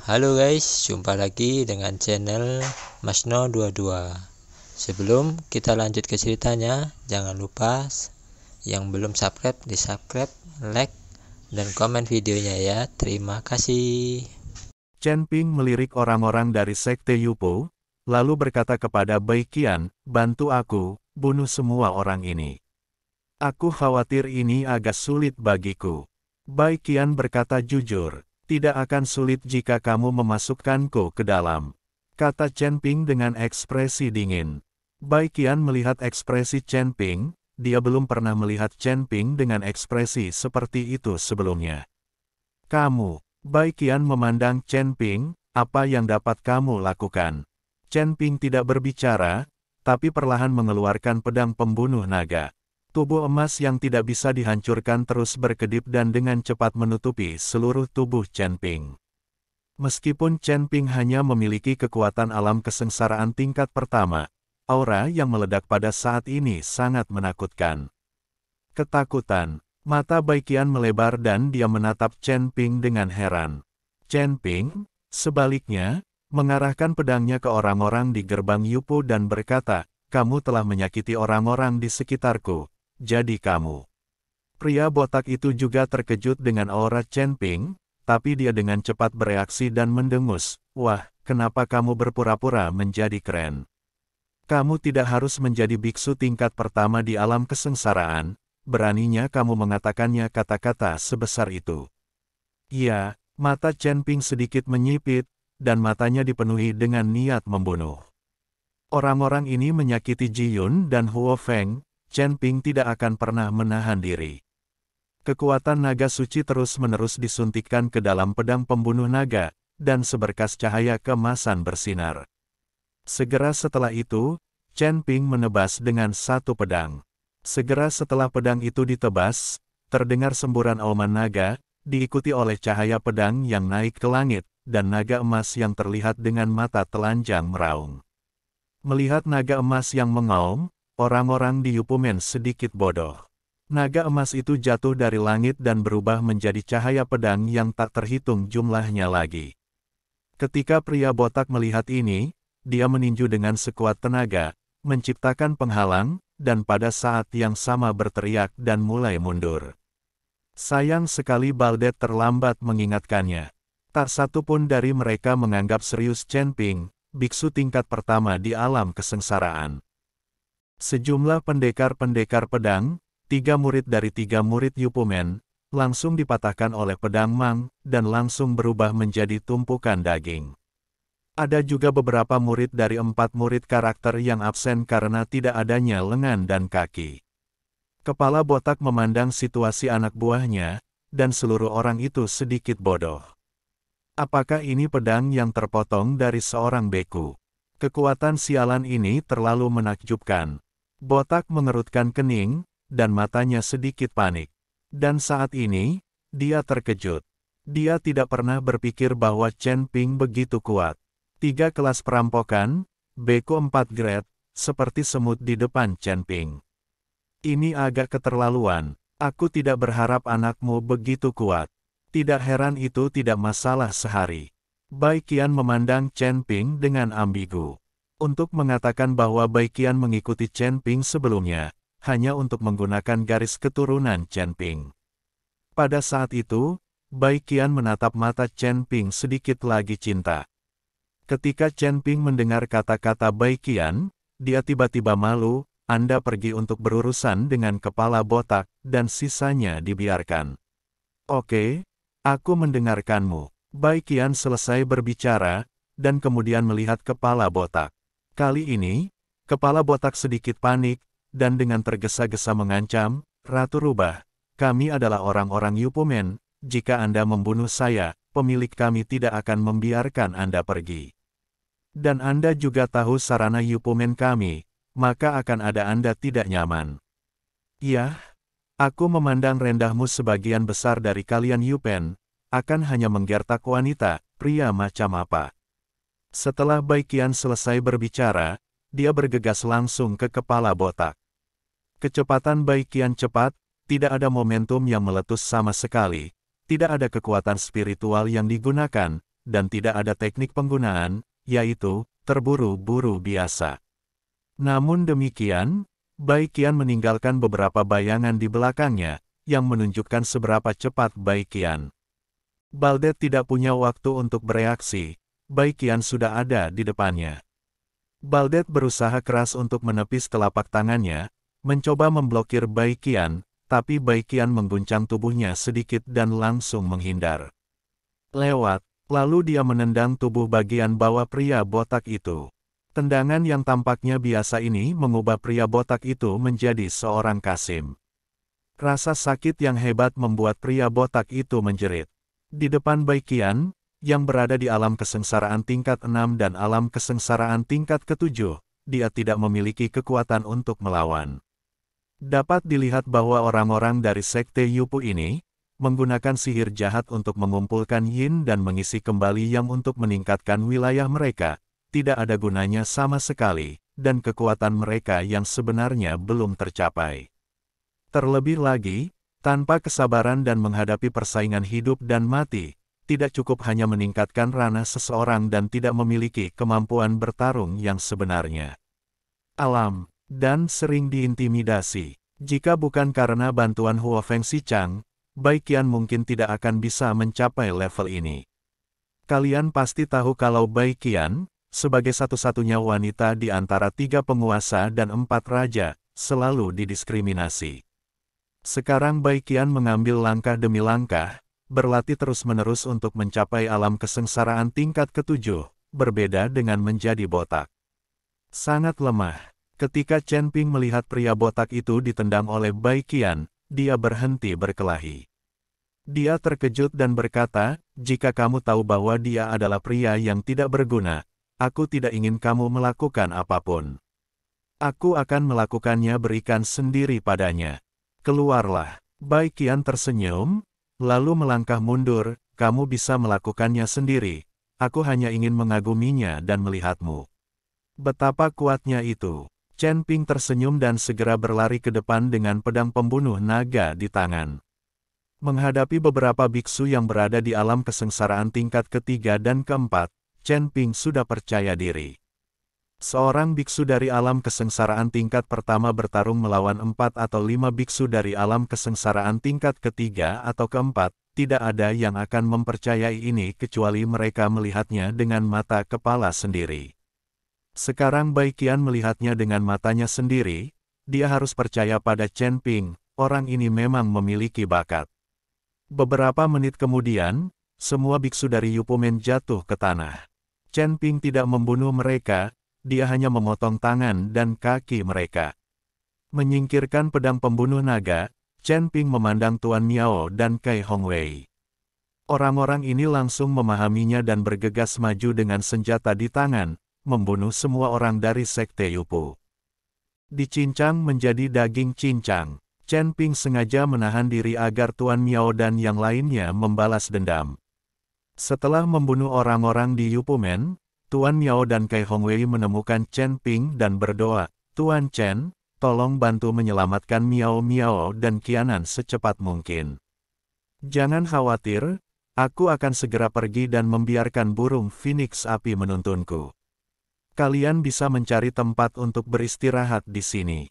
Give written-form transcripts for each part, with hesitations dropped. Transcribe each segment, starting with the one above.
Halo guys, jumpa lagi dengan channel Masno22. Sebelum kita lanjut ke ceritanya, jangan lupa yang belum subscribe di subscribe, like, dan komen videonya ya. Terima kasih. Chen Ping melirik orang-orang dari Sekte Yupo, lalu berkata kepada Bai Qian, "Bantu aku, bunuh semua orang ini. Aku khawatir ini agak sulit bagiku." Bai Qian berkata jujur, "Tidak akan sulit jika kamu memasukkanku ke dalam," kata Chen Ping dengan ekspresi dingin. Bai Qian melihat ekspresi Chen Ping, dia belum pernah melihat Chen Ping dengan ekspresi seperti itu sebelumnya. "Kamu," Bai Qian memandang Chen Ping, "apa yang dapat kamu lakukan?" Chen Ping tidak berbicara, tapi perlahan mengeluarkan pedang pembunuh naga. Tubuh emas yang tidak bisa dihancurkan terus berkedip dan dengan cepat menutupi seluruh tubuh Chen Ping. Meskipun Chen Ping hanya memiliki kekuatan alam kesengsaraan tingkat pertama, aura yang meledak pada saat ini sangat menakutkan. Ketakutan, mata Bai Qian melebar dan dia menatap Chen Ping dengan heran. Chen Ping, sebaliknya, mengarahkan pedangnya ke orang-orang di gerbang Yupo dan berkata, "Kamu telah menyakiti orang-orang di sekitarku. Jadi kamu." Pria botak itu juga terkejut dengan aura Chen Ping, tapi dia dengan cepat bereaksi dan mendengus, "Wah, kenapa kamu berpura-pura menjadi keren? Kamu tidak harus menjadi biksu tingkat pertama di alam kesengsaraan, beraninya kamu mengatakannya kata-kata sebesar itu." "Iya," mata Chen Ping sedikit menyipit, dan matanya dipenuhi dengan niat membunuh. Orang-orang ini menyakiti Ji Yun dan Huo Feng, Chen Ping tidak akan pernah menahan diri. Kekuatan naga suci terus-menerus disuntikkan ke dalam pedang pembunuh naga, dan seberkas cahaya keemasan bersinar. Segera setelah itu, Chen Ping menebas dengan satu pedang. Segera setelah pedang itu ditebas, terdengar semburan auman naga, diikuti oleh cahaya pedang yang naik ke langit, dan naga emas yang terlihat dengan mata telanjang meraung. Melihat naga emas yang mengaum, orang-orang di Yupumen sedikit bodoh. Naga emas itu jatuh dari langit dan berubah menjadi cahaya pedang yang tak terhitung jumlahnya lagi. Ketika pria botak melihat ini, dia meninju dengan sekuat tenaga, menciptakan penghalang, dan pada saat yang sama berteriak dan mulai mundur. Sayang sekali Baldet terlambat mengingatkannya. Tak satu pun dari mereka menganggap serius Chen Ping, biksu tingkat pertama di alam kesengsaraan. Sejumlah pendekar-pendekar pedang, 3 murid dari 3 murid Yupumen, langsung dipatahkan oleh pedang Mang, dan langsung berubah menjadi tumpukan daging. Ada juga beberapa murid dari 4 murid karakter yang absen karena tidak adanya lengan dan kaki. Kepala botak memandang situasi anak buahnya, dan seluruh orang itu sedikit bodoh. Apakah ini pedang yang terpotong dari seorang beku? Kekuatan sialan ini terlalu menakjubkan. Botak mengerutkan kening, dan matanya sedikit panik. Dan saat ini, dia terkejut. Dia tidak pernah berpikir bahwa Chen Ping begitu kuat. 3 kelas perampokan, beku 4 grade, seperti semut di depan Chen Ping. Ini agak keterlaluan. Aku tidak berharap anakmu begitu kuat. Tidak heran itu tidak masalah sehari. Bai Qian memandang Chen Ping dengan ambigu. Untuk mengatakan bahwa Bai Qian mengikuti Chen Ping sebelumnya, hanya untuk menggunakan garis keturunan Chen Ping. Pada saat itu, Bai Qian menatap mata Chen Ping sedikit lagi cinta. Ketika Chen Ping mendengar kata-kata Bai Qian, dia tiba-tiba malu. "Anda pergi untuk berurusan dengan kepala botak, dan sisanya dibiarkan." "Oke, aku mendengarkanmu." Bai Qian selesai berbicara, dan kemudian melihat kepala botak. Kali ini, kepala botak sedikit panik, dan dengan tergesa-gesa mengancam, "Ratu Rubah, kami adalah orang-orang Yupumen, jika Anda membunuh saya, pemilik kami tidak akan membiarkan Anda pergi. Dan Anda juga tahu sarana Yupumen kami, maka akan ada Anda tidak nyaman." "Iya, aku memandang rendahmu sebagian besar dari kalian Yupen, akan hanya menggertak wanita, pria macam apa." Setelah Bai Qian selesai berbicara, dia bergegas langsung ke kepala botak. Kecepatan Bai Qian cepat, tidak ada momentum yang meletus sama sekali, tidak ada kekuatan spiritual yang digunakan, dan tidak ada teknik penggunaan, yaitu terburu-buru biasa. Namun demikian, Bai Qian meninggalkan beberapa bayangan di belakangnya, yang menunjukkan seberapa cepat Bai Qian. Baldet tidak punya waktu untuk bereaksi, Bai Qian sudah ada di depannya. Baldet berusaha keras untuk menepis telapak tangannya, mencoba memblokir Bai Qian, tapi Bai Qian mengguncang tubuhnya sedikit dan langsung menghindar. Lewat, lalu dia menendang tubuh bagian bawah pria botak itu. Tendangan yang tampaknya biasa ini mengubah pria botak itu menjadi seorang kasim. Rasa sakit yang hebat membuat pria botak itu menjerit. Di depan Bai Qian, yang berada di alam kesengsaraan tingkat 6 dan alam kesengsaraan tingkat ke-7, dia tidak memiliki kekuatan untuk melawan. Dapat dilihat bahwa orang-orang dari Sekte Yupu ini, menggunakan sihir jahat untuk mengumpulkan yin dan mengisi kembali yang untuk meningkatkan wilayah mereka, tidak ada gunanya sama sekali, dan kekuatan mereka yang sebenarnya belum tercapai. Terlebih lagi, tanpa kesabaran dan menghadapi persaingan hidup dan mati, tidak cukup hanya meningkatkan ranah seseorang dan tidak memiliki kemampuan bertarung yang sebenarnya. Alam, dan sering diintimidasi. Jika bukan karena bantuan Huo Feng Xichang, Bai Qian mungkin tidak akan bisa mencapai level ini. Kalian pasti tahu kalau Bai Qian, sebagai satu-satunya wanita di antara 3 penguasa dan 4 raja, selalu didiskriminasi. Sekarang Bai Qian mengambil langkah demi langkah, berlatih terus-menerus untuk mencapai alam kesengsaraan tingkat ke-7, berbeda dengan menjadi botak. Sangat lemah. Ketika Chen Ping melihat pria botak itu ditendang oleh Bai Qian, dia berhenti berkelahi. Dia terkejut dan berkata, "Jika kamu tahu bahwa dia adalah pria yang tidak berguna, aku tidak ingin kamu melakukan apapun. Aku akan melakukannya berikan sendiri padanya. Keluarlah." Bai Qian tersenyum, lalu melangkah mundur, "Kamu bisa melakukannya sendiri. Aku hanya ingin mengaguminya dan melihatmu." Betapa kuatnya itu. Chen Ping tersenyum dan segera berlari ke depan dengan pedang pembunuh naga di tangan. Menghadapi beberapa biksu yang berada di alam kesengsaraan tingkat ke-3 dan ke-4, Chen Ping sudah percaya diri. Seorang biksu dari alam kesengsaraan tingkat pertama bertarung melawan 4 atau 5 biksu dari alam kesengsaraan tingkat ke-3 atau ke-4, tidak ada yang akan mempercayai ini kecuali mereka melihatnya dengan mata kepala sendiri. Sekarang Bai Qian melihatnya dengan matanya sendiri, dia harus percaya pada Chen Ping, orang ini memang memiliki bakat. Beberapa menit kemudian, semua biksu dari Yupumen jatuh ke tanah. Chen Ping tidak membunuh mereka, dia hanya memotong tangan dan kaki mereka. Menyingkirkan pedang pembunuh naga, Chen Ping memandang Tuan Miao dan Kai Hongwei. Orang-orang ini langsung memahaminya dan bergegas maju dengan senjata di tangan, membunuh semua orang dari Sekte Yupu. Dicincang menjadi daging cincang. Chen Ping sengaja menahan diri agar Tuan Miao dan yang lainnya membalas dendam. Setelah membunuh orang-orang di Yupumen, Tuan Miao dan Kai Hongwei menemukan Chen Ping dan berdoa, "Tuan Chen, tolong bantu menyelamatkan Miao Miao dan Qianan secepat mungkin. Jangan khawatir, aku akan segera pergi dan membiarkan burung Phoenix api menuntunku. Kalian bisa mencari tempat untuk beristirahat di sini."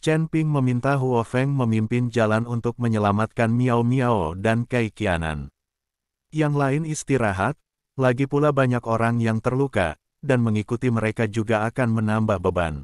Chen Ping meminta Huo Feng memimpin jalan untuk menyelamatkan Miao Miao dan Kai Qianan. Yang lain istirahat, lagi pula banyak orang yang terluka, dan mengikuti mereka juga akan menambah beban.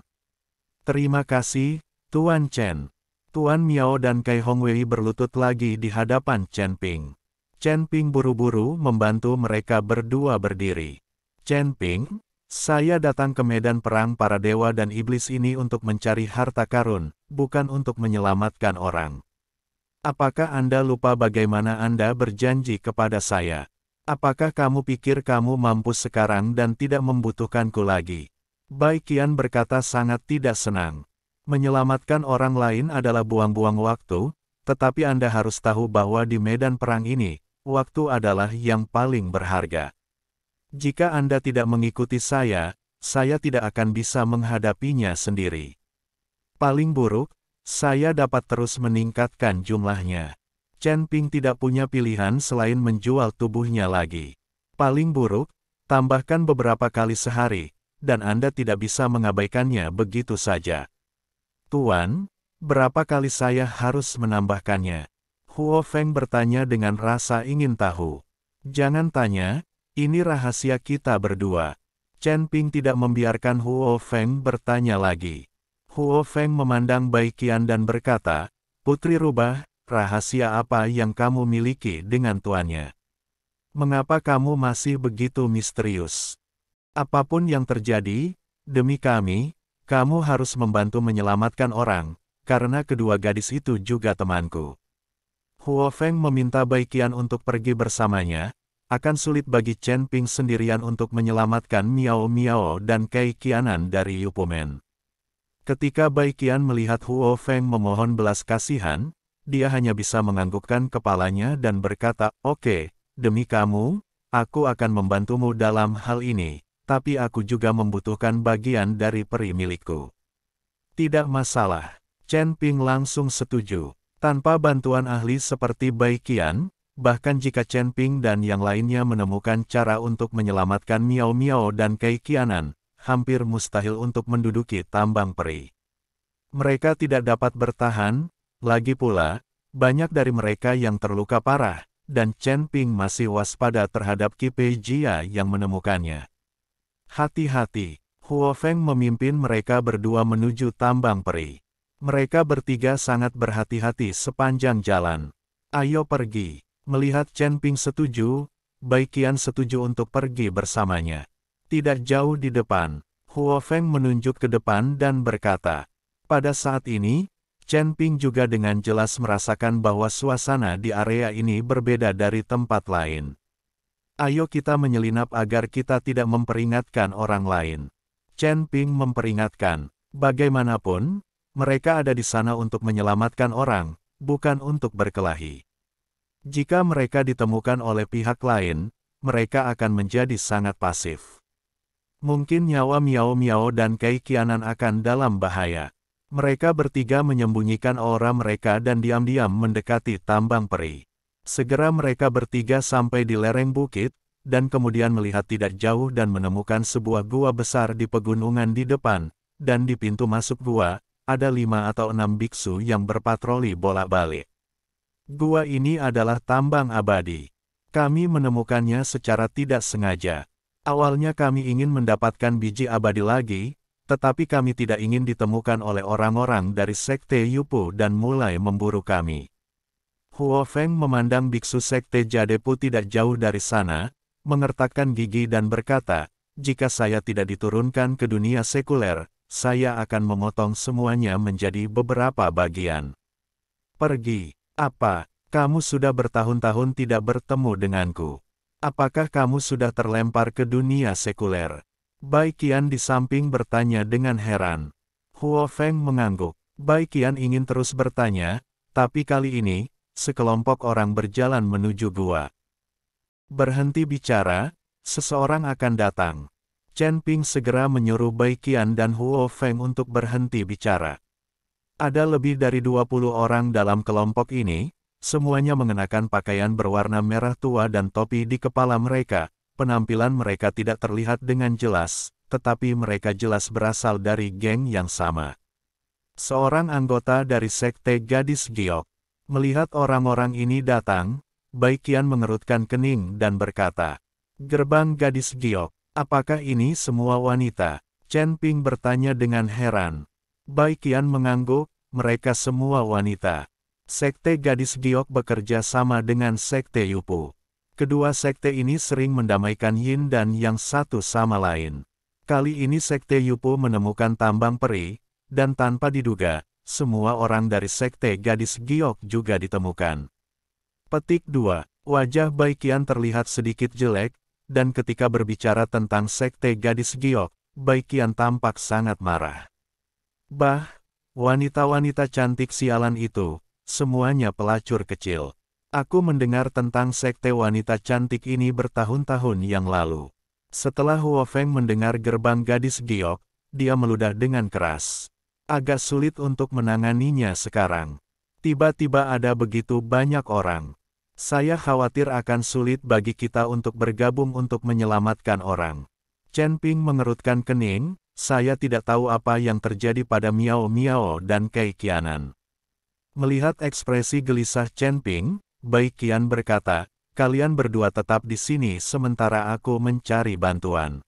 "Terima kasih, Tuan Chen." Tuan Miao dan Kai Hongwei berlutut lagi di hadapan Chen Ping. Chen Ping buru-buru membantu mereka berdua berdiri. "Chen Ping, saya datang ke medan perang para dewa dan iblis ini untuk mencari harta karun, bukan untuk menyelamatkan orang. Apakah Anda lupa bagaimana Anda berjanji kepada saya? Apakah kamu pikir kamu mampu sekarang dan tidak membutuhkanku lagi?" Bai Qian berkata sangat tidak senang. Menyelamatkan orang lain adalah buang-buang waktu, tetapi Anda harus tahu bahwa di medan perang ini, waktu adalah yang paling berharga. Jika Anda tidak mengikuti saya tidak akan bisa menghadapinya sendiri. Paling buruk, saya dapat terus meningkatkan jumlahnya. Chen Ping tidak punya pilihan selain menjual tubuhnya lagi. Paling buruk, tambahkan beberapa kali sehari, dan Anda tidak bisa mengabaikannya begitu saja. Tuan, berapa kali saya harus menambahkannya? Huo Feng bertanya dengan rasa ingin tahu. Jangan tanya, ini rahasia kita berdua. Chen Ping tidak membiarkan Huo Feng bertanya lagi. Huo Feng memandang Bai Qian dan berkata, Putri Rubah, rahasia apa yang kamu miliki dengan tuannya? Mengapa kamu masih begitu misterius? Apapun yang terjadi, demi kami, kamu harus membantu menyelamatkan orang, karena kedua gadis itu juga temanku. Huo Feng meminta Bai Qian untuk pergi bersamanya, akan sulit bagi Chen Ping sendirian untuk menyelamatkan Miao Miao dan Kei Qianan dari Yupumen. Ketika Bai Qian melihat Huo Feng memohon belas kasihan, dia hanya bisa menganggukkan kepalanya dan berkata, Oke, demi kamu, aku akan membantumu dalam hal ini, tapi aku juga membutuhkan bagian dari peri milikku. Tidak masalah. Chen Ping langsung setuju. Tanpa bantuan ahli seperti Bai Qian, bahkan jika Chen Ping dan yang lainnya menemukan cara untuk menyelamatkan Miao Miao dan Kei Qianan, hampir mustahil untuk menduduki tambang peri. Mereka tidak dapat bertahan, lagi pula, banyak dari mereka yang terluka parah, dan Chen Ping masih waspada terhadap Qi Pei Jia yang menemukannya. Hati-hati, Huo Feng memimpin mereka berdua menuju tambang peri. Mereka bertiga sangat berhati-hati sepanjang jalan. Ayo pergi. Melihat Chen Ping setuju, Bai Qian setuju untuk pergi bersamanya. Tidak jauh di depan, Huo Feng menunjuk ke depan dan berkata, pada saat ini, Chen Ping juga dengan jelas merasakan bahwa suasana di area ini berbeda dari tempat lain. Ayo kita menyelinap agar kita tidak memperingatkan orang lain. Chen Ping memperingatkan, bagaimanapun, mereka ada di sana untuk menyelamatkan orang, bukan untuk berkelahi. Jika mereka ditemukan oleh pihak lain, mereka akan menjadi sangat pasif. Mungkin nyawa Miao Miao dan Kei Qianan akan dalam bahaya. Mereka bertiga menyembunyikan aura mereka dan diam-diam mendekati tambang peri. Segera mereka bertiga sampai di lereng bukit, dan kemudian melihat tidak jauh dan menemukan sebuah gua besar di pegunungan di depan, dan di pintu masuk gua, ada 5 atau 6 biksu yang berpatroli bolak-balik. Gua ini adalah tambang abadi. Kami menemukannya secara tidak sengaja. Awalnya kami ingin mendapatkan biji abadi lagi, tetapi kami tidak ingin ditemukan oleh orang-orang dari Sekte Yupu dan mulai memburu kami. Huo Feng memandang biksu Sekte Jadepu tidak jauh dari sana, mengertakkan gigi dan berkata, jika saya tidak diturunkan ke dunia sekuler, saya akan memotong semuanya menjadi beberapa bagian. Pergi. Apa? Kamu sudah bertahun-tahun tidak bertemu denganku. Apakah kamu sudah terlempar ke dunia sekuler? Bai Qian di samping bertanya dengan heran. Huo Feng mengangguk. Bai Qian ingin terus bertanya, tapi kali ini, sekelompok orang berjalan menuju gua. Berhenti bicara, seseorang akan datang. Chen Ping segera menyuruh Bai Qian dan Huo Feng untuk berhenti bicara. Ada lebih dari 20 orang dalam kelompok ini, semuanya mengenakan pakaian berwarna merah tua dan topi di kepala mereka. Penampilan mereka tidak terlihat dengan jelas, tetapi mereka jelas berasal dari geng yang sama. Seorang anggota dari Sekte Gadis Giok. Melihat orang-orang ini datang, Bai Qian mengerutkan kening dan berkata, Gerbang Gadis Giok, apakah ini semua wanita? Chen Ping bertanya dengan heran. Bai Qian mengangguk, mereka semua wanita. Sekte Gadis Giok bekerja sama dengan Sekte Yupu. Kedua sekte ini sering mendamaikan yin dan yang satu sama lain. Kali ini Sekte Yupu menemukan tambang peri, dan tanpa diduga, semua orang dari Sekte Gadis Giok juga ditemukan. Petik 2. Wajah Bai Qian terlihat sedikit jelek, dan ketika berbicara tentang Sekte Gadis Giok, Bai Qian tampak sangat marah. Bah, wanita-wanita cantik sialan itu, semuanya pelacur kecil. Aku mendengar tentang sekte wanita cantik ini bertahun-tahun yang lalu. Setelah Huo Feng mendengar gerbang Gadis Giok, dia meludah dengan keras. Agak sulit untuk menanganinya sekarang. Tiba-tiba ada begitu banyak orang. Saya khawatir akan sulit bagi kita untuk bergabung untuk menyelamatkan orang. Chen Ping mengerutkan kening, saya tidak tahu apa yang terjadi pada Miao Miao dan Kei Qianan. Melihat ekspresi gelisah Chen Ping, Bai Qian berkata, kalian berdua tetap di sini sementara aku mencari bantuan.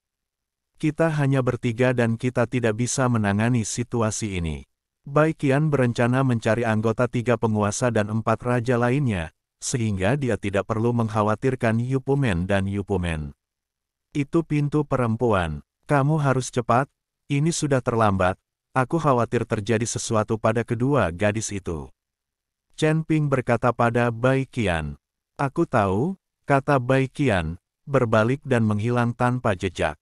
Kita hanya bertiga dan kita tidak bisa menangani situasi ini. Bai Qian berencana mencari anggota 3 penguasa dan 4 raja lainnya, sehingga dia tidak perlu mengkhawatirkan Yupumen dan Yupumen. Itu pintu perempuan. Kamu harus cepat, ini sudah terlambat, aku khawatir terjadi sesuatu pada kedua gadis itu. Chen Ping berkata pada Bai Qian. Aku tahu, kata Bai Qian, berbalik dan menghilang tanpa jejak.